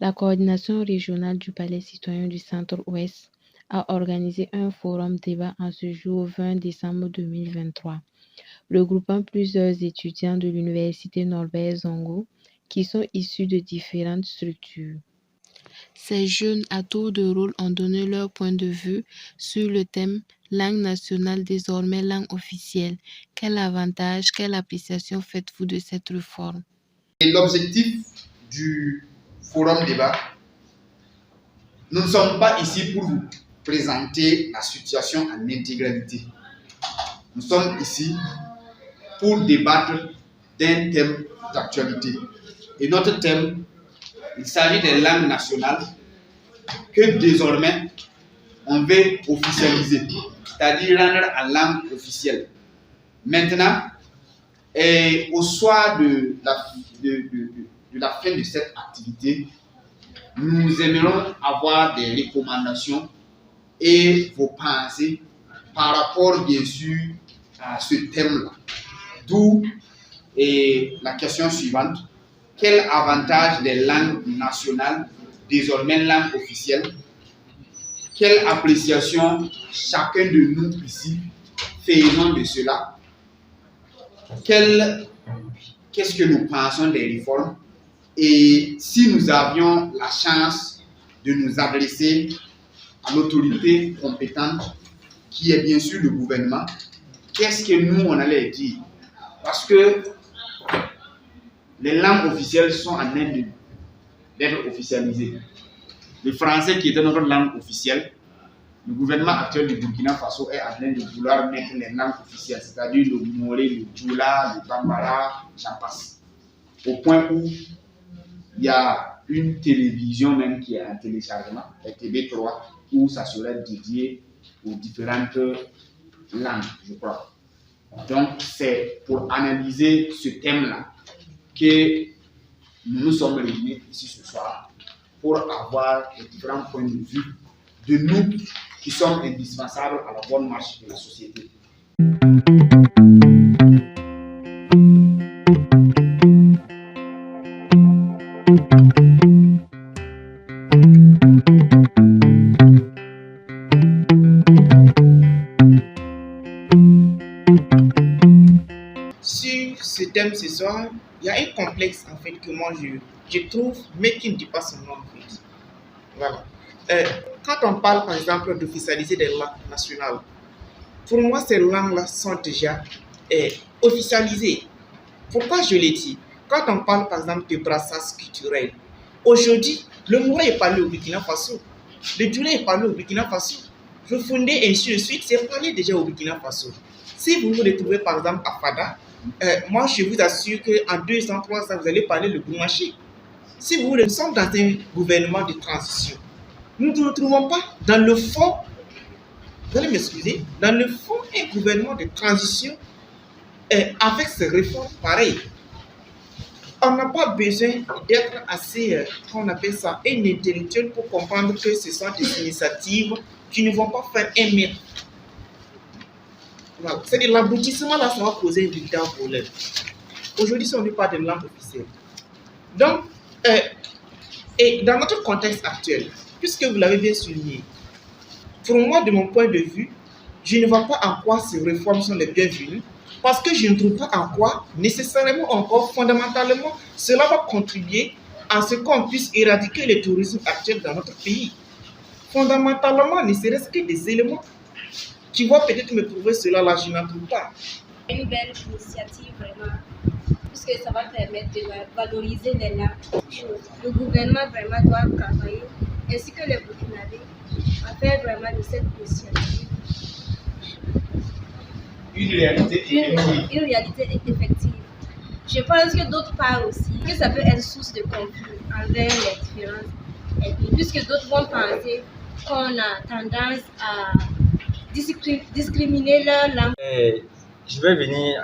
La coordination régionale du Palais citoyen du Centre-Ouest a organisé un forum débat en ce jour 20 décembre 2023, regroupant plusieurs étudiants de l'Université Norbert Zongo qui sont issus de différentes structures. Ces jeunes à tour de rôle ont donné leur point de vue sur le thème langue nationale désormais langue officielle. Quel avantage, quelle appréciation faites-vous de cette réforme? Et l'objectif du forum débat, nous ne sommes pas ici pour vous présenter la situation en intégralité. Nous sommes ici pour débattre d'un thème d'actualité. Et notre thème, il s'agit des langues nationales que désormais on veut officialiser, c'est-à-dire rendre en langue officielle. Maintenant, et au soir de la fin de cette activité, nous aimerons avoir des recommandations et vos pensées par rapport, bien sûr, à ce thème-là. D'où la question suivante. Quel avantage des langues nationales, désormais langue officielle? Quelle appréciation chacun de nous ici faisons de cela? Qu'est-ce que nous pensons des réformes? Et si nous avions la chance de nous adresser à l'autorité compétente, qui est bien sûr le gouvernement, qu'est-ce que nous, on allait dire? Parce que les langues officielles sont en train d'être officialisées. Le français, qui était notre langue officielle, le gouvernement actuel du Burkina Faso est en train de vouloir mettre les langues officielles, c'est-à-dire le Moré, le Djoula, le Bambara, j'en passe. Au point où il y a une télévision même qui est en téléchargement, la TV3, où ça serait dédié aux différentes langues, je crois. Donc, c'est pour analyser ce thème-là que nous nous sommes réunis ici ce soir pour avoir les différents points de vue de nous qui sommes indispensables à la bonne marche de la société. Sur ce thème ce soir, il y a un complexe en fait que moi je trouve, mais qui ne dit pas son nom en fait. Voilà. Quand on parle par exemple d'officialiser des langues nationales, pour moi ces langues-là sont déjà officialisées. Pourquoi je l'ai dit? Quand on parle par exemple de brassage culturel, aujourd'hui le Moura est parlé au Burkina Faso, le Djoula est parlé au Burkina Faso, le Fondé et ainsi de suite, c'est parlé déjà au Burkina Faso. Si vous vous retrouvez par exemple à Fada, moi je vous assure qu'en 2 ans, 3 ans, vous allez parler le Goumachi. Si vous voulez, nous sommes dans un gouvernement de transition. Nous ne nous trouvons pas dans le fond, vous allez m'excuser, dans le fond, un gouvernement de transition avec ces réformes pareilles. On n'a pas besoin d'être assez, qu'on appelle ça, un intellectuel pour comprendre que ce sont des initiatives qui ne vont pas faire un mètre. Voilà. C'est-à-dire l'aboutissement là, ça va poser un véritable problème. Aujourd'hui, si on ne parle pas de langue officielle. Donc, et dans notre contexte actuel, puisque vous l'avez bien souligné, pour moi, de mon point de vue, je ne vois pas en quoi ces réformes sont les bienvenues, parce que je ne trouve pas en quoi, nécessairement encore, fondamentalement, cela va contribuer à ce qu'on puisse éradiquer le tourisme actuel dans notre pays. Fondamentalement, ne serait-ce que des éléments qui vont peut-être me prouver cela, là, je n'en trouve pas. Une belle initiative, vraiment, puisque ça va permettre de valoriser les langues. Le gouvernement vraiment doit travailler, ainsi que les Burkinabés, à faire vraiment de cette initiative Une réalité effective. Une réalité effective. Je pense que d'autre part aussi, que ça peut être source de conflit envers les différentes ethnies, puisque d'autres vont penser qu'on a tendance à discriminer leur langue. Je vais venir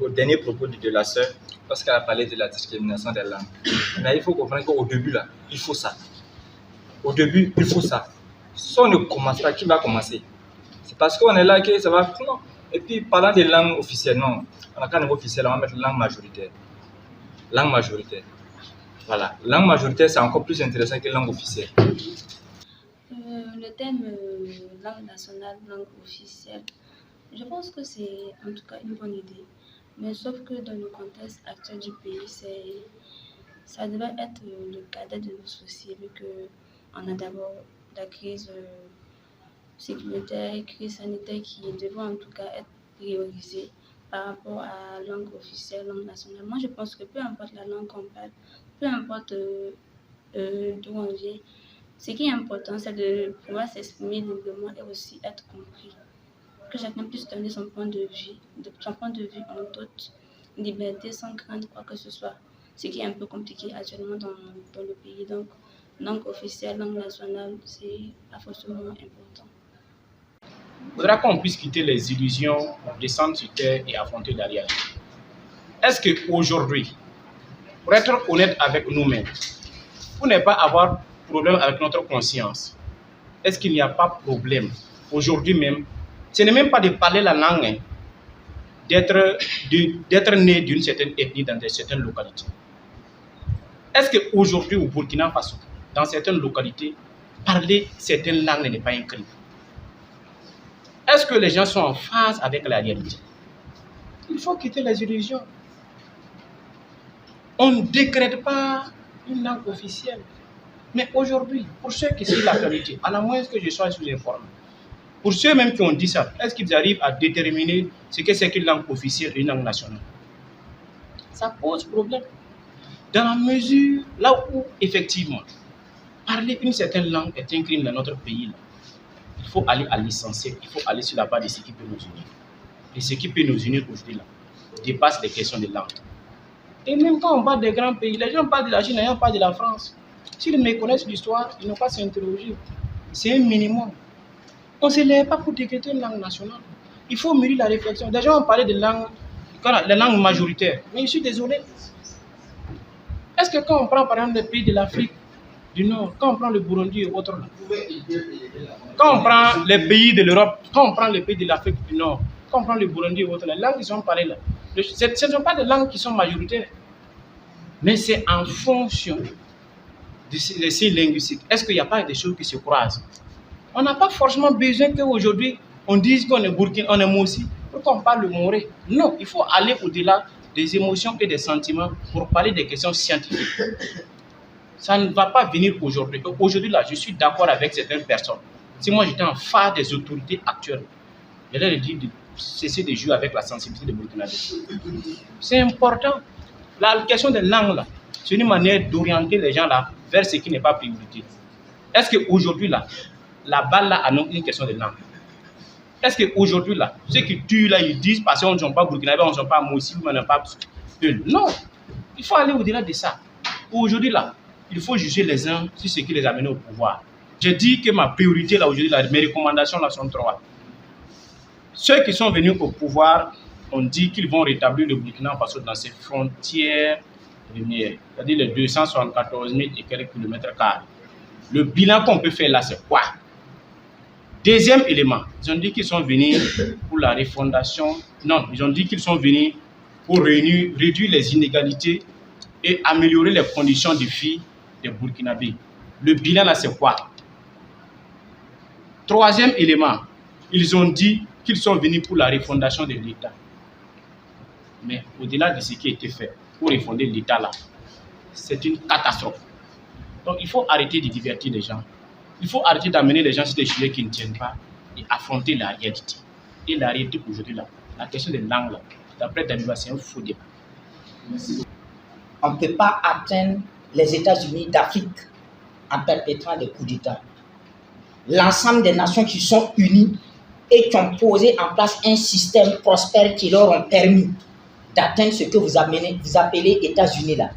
au dernier propos de la sœur, parce qu'elle a parlé de la discrimination des langues. Mais il faut comprendre qu'au début, là, il faut ça. Au début, il faut ça. Si on ne commence pas, qui va commencer? C'est parce qu'on est là que ça va... Non. Et puis, parlant des langues officielles, non. On n'a qu'un niveau officiel, on va mettre langue majoritaire. Langue majoritaire. Voilà. Langue majoritaire, c'est encore plus intéressant que langue officielle. Le thème langue nationale, langue officielle, je pense que c'est en tout cas une bonne idée. Mais sauf que dans le contexte actuel du pays, ça devrait être le cadet de nos soucis, vu qu'on a d'abord la crise sécuritaire, crise sanitaire qui devrait en tout cas être priorisée par rapport à la langue officielle, langue nationale. Moi, je pense que peu importe la langue qu'on parle, peu importe d'où on vient, ce qui est important, c'est de pouvoir s'exprimer librement et aussi être compris. Que chacun puisse donner son point de vue en toute liberté, sans craindre quoi que ce soit. Ce qui est un peu compliqué actuellement dans le pays. Donc, langue officielle, langue nationale, c'est forcément important. Il faudra qu'on puisse quitter les illusions, descendre sur terre et affronter la réalité. Est-ce qu'aujourd'hui, pour être honnête avec nous-mêmes, pour ne pas avoir problème avec notre conscience, est-ce qu'il n'y a pas problème aujourd'hui même? Ce n'est même pas de parler la langue, d'être né d'une certaine ethnie dans certaines localités. Est-ce qu'aujourd'hui au Burkina Faso, dans certaines localités, parler certaines langues n'est pas un crime? Est-ce que les gens sont en phase avec la réalité? Il faut quitter les illusions. On ne décrète pas une langue officielle. Mais aujourd'hui, pour ceux qui suivent l'actualité, à la moins que je sois sous-informé, pour ceux même qui ont dit ça, est-ce qu'ils arrivent à déterminer ce que c'est qu'une langue officielle et une langue nationale? Ça pose problème. Dans la mesure, là où effectivement, parler une certaine langue est un crime dans notre pays, là, il faut aller à l'essentiel, il faut aller sur la base de ce qui peut nous unir. Et ce qui peut nous unir aujourd'hui là, dépasse les questions de langue. Et même quand on parle des grands pays, les gens parlent de la Chine, les gens parlent de la France. S'ils me connaissent l'histoire, ils n'ont pas à s'interroger. C'est un minimum. On ne se lève pas pour décréter une langue nationale. Il faut mûrir la réflexion. Déjà, on parlait de langue, la langue majoritaire. Mais je suis désolé. Est-ce que quand on prend par exemple les pays de l'Afrique du Nord, quand on prend le Burundi et autres, quand on prend les pays de l'Europe, quand on prend les pays de l'Afrique du Nord, quand on prend le Burundi et autres, les langues qui sont parlées là, ce ne sont pas des langues qui sont majoritaires. Mais c'est en fonction de ces linguistiques. Est-ce qu'il n'y a pas des choses qui se croisent? On n'a pas forcément besoin qu'aujourd'hui, on dise qu'on est Burkina, on est Moussi, pour qu'on parle le Moré. Non, il faut aller au-delà des émotions et des sentiments pour parler des questions scientifiques. Ça ne va pas venir aujourd'hui. Aujourd'hui, là, je suis d'accord avec certaines personnes. Si moi, j'étais en phare des autorités actuelles, je leur ai dit de cesser de jouer avec la sensibilité des Burkinabés. C'est important. La question des langues, là, c'est une manière d'orienter les gens là vers ce qui n'est pas priorité. Est-ce qu'aujourd'hui, là, la balle là annonce une question de langue? Est-ce qu'aujourd'hui, là, ceux qui tuent là, ils disent parce qu'on ne sont pas burkinabés, on ne sont pas moussis, on n'a pas. Non, il faut aller au-delà de ça. Aujourd'hui, là, il faut juger les uns sur ce qui les a menés au pouvoir. J'ai dit que ma priorité là aujourd'hui, mes recommandations là sont trois. Ceux qui sont venus au pouvoir ont dit qu'ils vont rétablir le Burkina Faso dans ses frontières linéaires, c'est-à-dire les 274 000 et quelques kilomètres carrés. Le bilan qu'on peut faire là, c'est quoi? Deuxième élément, ils ont dit qu'ils sont venus pour la refondation. Non, ils ont dit qu'ils sont venus pour réduire les inégalités et améliorer les conditions de vie des Burkinabés. Le bilan là, c'est quoi? Troisième élément, ils ont dit qu'ils sont venus pour la refondation de l'État. Mais au-delà de ce qui a été fait pour refonder l'État là, c'est une catastrophe. Donc il faut arrêter de divertir les gens. Il faut arrêter d'amener les gens sur des sujets qui ne tiennent pas et affronter la réalité. Et la réalité aujourd'hui là, la question des langues là, d'après Daniba, c'est un faux débat. On ne peut pas atteindre les États-Unis d'Afrique en perpétrant des coups d'État. L'ensemble des nations qui sont unies et qui ont posé en place un système prospère qui leur ont permis d'atteindre ce que vous appelez États-Unis là.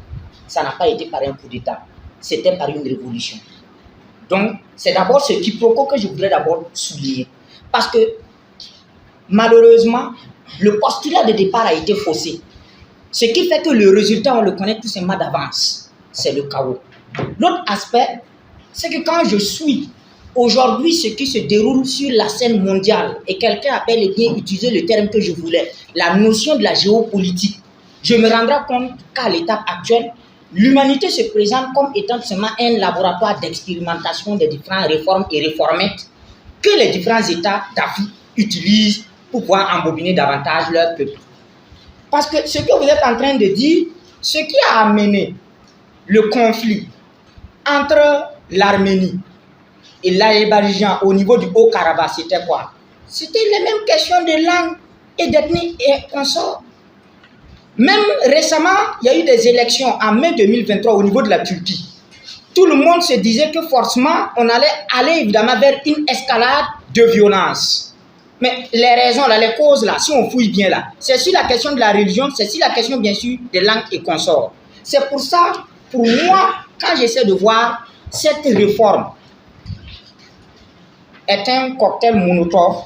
Ça n'a pas été par un coup d'État, c'était par une révolution. Donc, c'est d'abord ce quiproquo que je voudrais d'abord souligner. Parce que, malheureusement, le postulat de départ a été faussé. Ce qui fait que le résultat, on le connaît tout simplement d'avance. C'est le chaos. L'autre aspect, c'est que quand je suis aujourd'hui ce qui se déroule sur la scène mondiale, et quelqu'un a bel et bien utilisé le terme que je voulais, la notion de la géopolitique, je me rendrai compte qu'à l'étape actuelle, l'humanité se présente comme étant seulement un laboratoire d'expérimentation des différentes réformes et réformettes que les différents États d'Afrique utilisent pour pouvoir embobiner davantage leur peuple. Parce que ce que vous êtes en train de dire, ce qui a amené le conflit entre l'Arménie et l'Azerbaïdjan au niveau du Haut-Karabakh, c'était quoi? C'était les mêmes questions de langue et d'ethnie et consorts. Même récemment, il y a eu des élections en mai 2023 au niveau de la Turquie. Tout le monde se disait que forcément, on allait aller évidemment vers une escalade de violence. Mais les raisons, là, les causes, là, si on fouille bien, là, c'est sur la question de la religion, c'est sur la question, bien sûr, des langues et consorts. C'est pour ça, pour moi, quand j'essaie de voir cette réforme, est un cocktail Molotov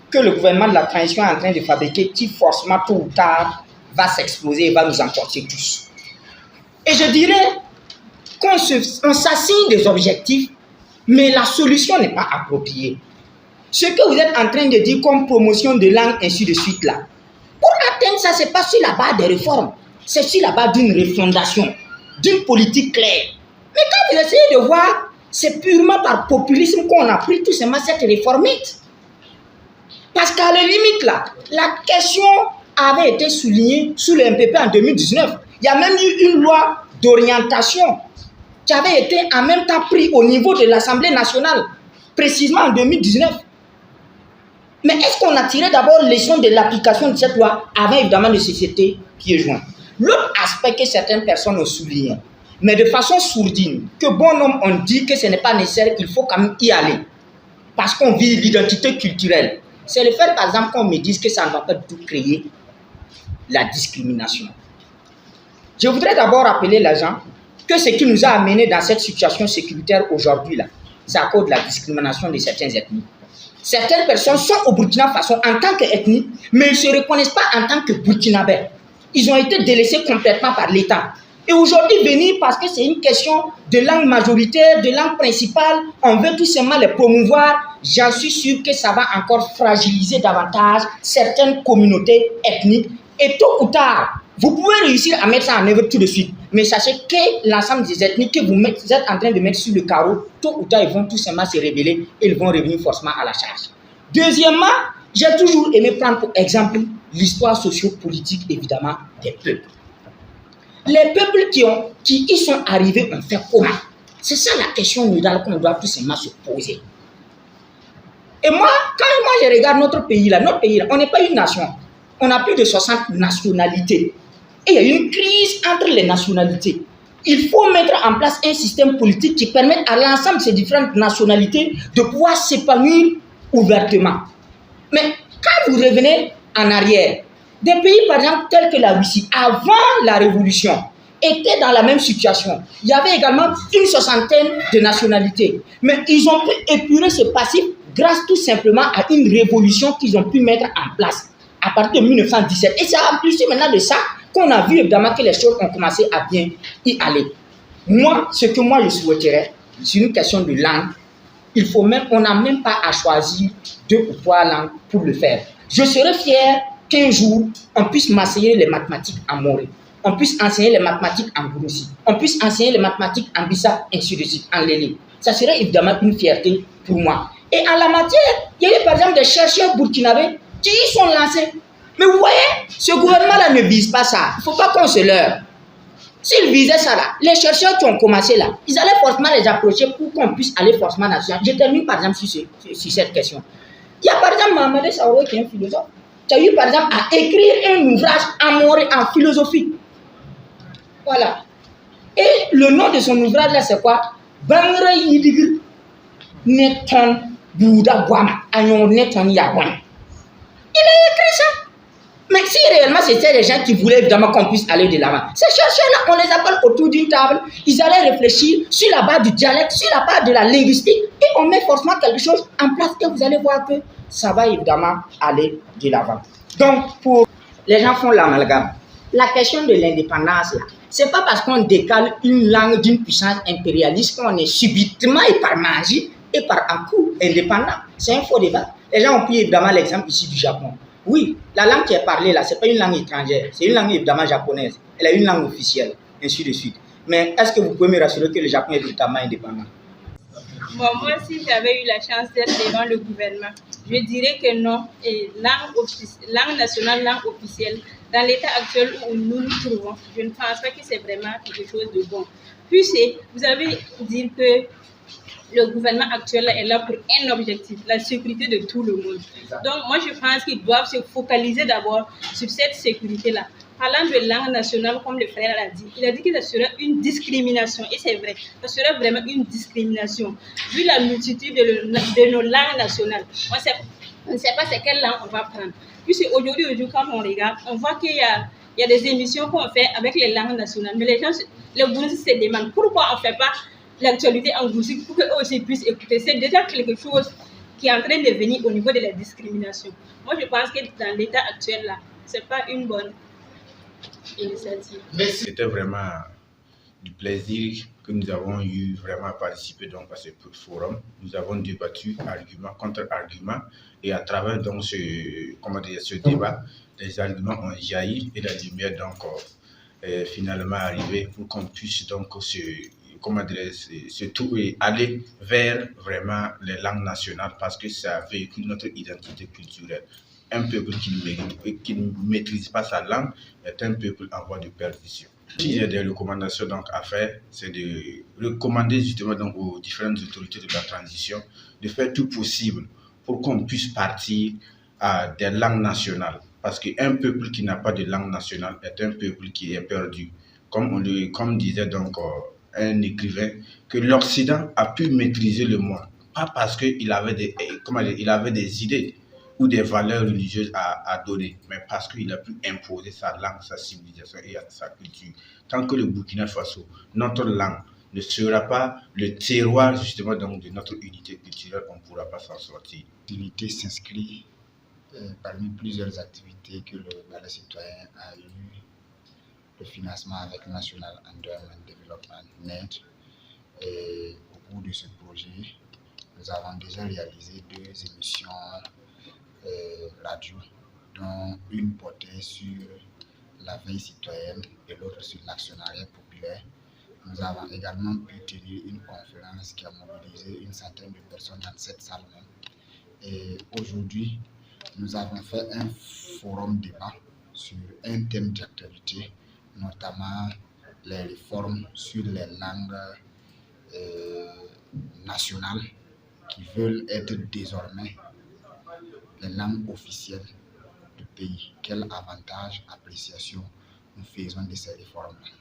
que le gouvernement de la transition est en train de fabriquer, qui forcément, tôt ou tard, va s'exploser et va nous emporter tous. Et je dirais qu'on s'assigne des objectifs, mais la solution n'est pas appropriée. Ce que vous êtes en train de dire comme promotion de langue, ainsi de suite là, pour atteindre ça, ce n'est pas sur la base des réformes, c'est sur la base d'une refondation, d'une politique claire. Mais quand vous essayez de voir, c'est purement par populisme qu'on a pris tout simplement cette réformite. Parce qu'à la limite là, la question avait été soulignée sous le MPP en 2019. Il y a même eu une loi d'orientation qui avait été en même temps prise au niveau de l'Assemblée nationale, précisément en 2019. Mais est-ce qu'on a tiré d'abord leçon de l'application de cette loi avant évidemment de société pieds joints? L'autre aspect que certaines personnes ont souligné, mais de façon sourdine, que bon homme on dit que ce n'est pas nécessaire, il faut quand même y aller, parce qu'on vit l'identité culturelle. C'est le fait par exemple qu'on me dise que ça ne va pas du tout créer la discrimination. Je voudrais d'abord rappeler les gens que ce qui nous a amenés dans cette situation sécuritaire aujourd'hui, c'est à cause de la discrimination de certaines ethnies. Certaines personnes sont au Burkina Faso en tant qu'ethnie, mais ils ne se reconnaissent pas en tant que Burkinabés. Ils ont été délaissés complètement par l'État. Et aujourd'hui, venir parce que c'est une question de langue majoritaire, de langue principale, on veut tout simplement les promouvoir, j'en suis sûr que ça va encore fragiliser davantage certaines communautés ethniques. Et tôt ou tard, vous pouvez réussir à mettre ça en œuvre tout de suite. Mais sachez que l'ensemble des ethnies que vous êtes en train de mettre sur le carreau, tôt ou tard, ils vont tout simplement se révéler et ils vont revenir forcément à la charge. Deuxièmement, j'ai toujours aimé prendre pour exemple l'histoire sociopolitique, évidemment, des peuples. Les peuples qui y sont arrivés ont fait comment? C'est ça la question nodale qu'on doit tout simplement se poser. Et moi, quand je regarde notre pays là, on n'est pas une nation. On a plus de 60 nationalités. Et il y a une crise entre les nationalités. Il faut mettre en place un système politique qui permette à l'ensemble de ces différentes nationalités de pouvoir s'épanouir ouvertement. Mais quand vous revenez en arrière, des pays par exemple tels que la Russie, avant la révolution, étaient dans la même situation. Il y avait également une soixantaine de nationalités. Mais ils ont pu épurer ce passif grâce tout simplement à une révolution qu'ils ont pu mettre en place à partir de 1917. Et c'est en plus maintenant de ça qu'on a vu évidemment que les choses ont commencé à bien y aller. Moi, ce que moi je souhaiterais, c'est une question de langue. On n'a même pas à choisir 2 ou 3 langues pour le faire. Je serais fier qu'un jour, on puisse m'enseigner les mathématiques en Morée, on puisse enseigner les mathématiques en Bouroussi, on puisse enseigner les mathématiques en Bissa, ainsi de suite, en Lélé. Ça serait évidemment une fierté pour moi. Et en la matière, il y a par exemple des chercheurs burkinabés qui y sont lancés. Mais vous voyez, ce gouvernement-là ne vise pas ça. Il ne faut pas qu'on se leurre. S'ils visaient ça là, les chercheurs qui ont commencé là, ils allaient forcément les approcher pour qu'on puisse aller forcément national. Je termine par exemple sur cette question. Il y a par exemple Mohamed Saouro qui est un philosophe, qui a eu par exemple à écrire un ouvrage en philosophie. Voilà. Et le nom de son ouvrage là c'est quoi? Bangra Yidigir Neton Bouddha Guama. Ayon Neton Yagwan. Il a écrit ça. Mais si réellement c'était des gens qui voulaient évidemment qu'on puisse aller de l'avant, ces chercheurs-là, on les appelle autour d'une table, ils allaient réfléchir sur la base du dialecte, sur la base de la linguistique, et on met forcément quelque chose en place et vous allez voir que ça va évidemment aller de l'avant. Donc, pour les gens font l'amalgame. La question de l'indépendance, là, c'est pas parce qu'on décale une langue d'une puissance impérialiste qu'on est subitement et par magie et par un coup indépendant. C'est un faux débat. Les gens ont pris évidemment l'exemple ici du Japon. Oui, la langue qui est parlée là, ce n'est pas une langue étrangère, c'est une langue évidemment japonaise. Elle est une langue officielle. ainsi de suite. Mais est-ce que vous pouvez me rassurer que le Japon est véritablement indépendant? Bon, moi, si j'avais eu la chance d'être devant le gouvernement, je dirais que non. Et langue nationale, langue officielle, dans l'état actuel où nous nous trouvons, je ne pense pas que c'est vraiment quelque chose de bon. Puis, vous avez dit que le gouvernement actuel est là pour un objectif, la sécurité de tout le monde. Donc, moi, je pense qu'ils doivent se focaliser d'abord sur cette sécurité-là. Parlant de langue nationale, comme le frère l'a dit, il a dit que ça serait une discrimination. Et c'est vrai, ça serait vraiment une discrimination. Vu la multitude de nos langues nationales, on ne sait pas c'est quelle langue on va prendre. Puisque aujourd'hui, quand on regarde, on voit qu'il y a des émissions qu'on fait avec les langues nationales. Mais les Burundais se demandent pourquoi on ne fait pas l'actualité en Goussi pour qu'eux aussi puissent écouter. C'est déjà quelque chose qui est en train de venir au niveau de la discrimination. Moi, je pense que dans l'état actuel, là, ce n'est pas une bonne initiative. C'était vraiment du plaisir que nous avons eu vraiment à participer donc à ce forum. Nous avons débattu argument contre argument et à travers donc ce débat, les arguments ont jailli et la lumière donc finalement arrivée pour qu'on puisse donc aller vers vraiment les langues nationales parce que ça véhicule notre identité culturelle. Un peuple qui ne maîtrise pas sa langue est un peuple en voie de perdition. Si il y a des recommandations donc à faire, c'est de recommander justement donc aux différentes autorités de la transition de faire tout possible pour qu'on puisse partir à des langues nationales. Parce qu'un peuple qui n'a pas de langue nationale est un peuple qui est perdu. Comme disait donc un écrivain, que l'Occident a pu maîtriser le monde, pas parce qu'il avait des idées ou des valeurs religieuses à donner, mais parce qu'il a pu imposer sa langue, sa civilisation et sa culture. Tant que le Burkina Faso, notre langue, ne sera pas le terroir justement donc, de notre unité culturelle, on ne pourra pas s'en sortir. L'unité s'inscrit parmi plusieurs activités que le Balai citoyen a eu le financement avec National Endowment Development NED. Et au bout de ce projet, nous avons déjà réalisé 2 émissions radio, dont une portée sur la veille citoyenne et l'autre sur l'actionnariat populaire. Nous avons également pu tenir une conférence qui a mobilisé une centaine de personnes dans cette salle même. Et aujourd'hui, nous avons fait un forum débat sur un thème d'actualité, notamment les réformes sur les langues nationales qui veulent être désormais les langues officielles du pays. Quel avantage, appréciation nous faisons de ces réformes-là?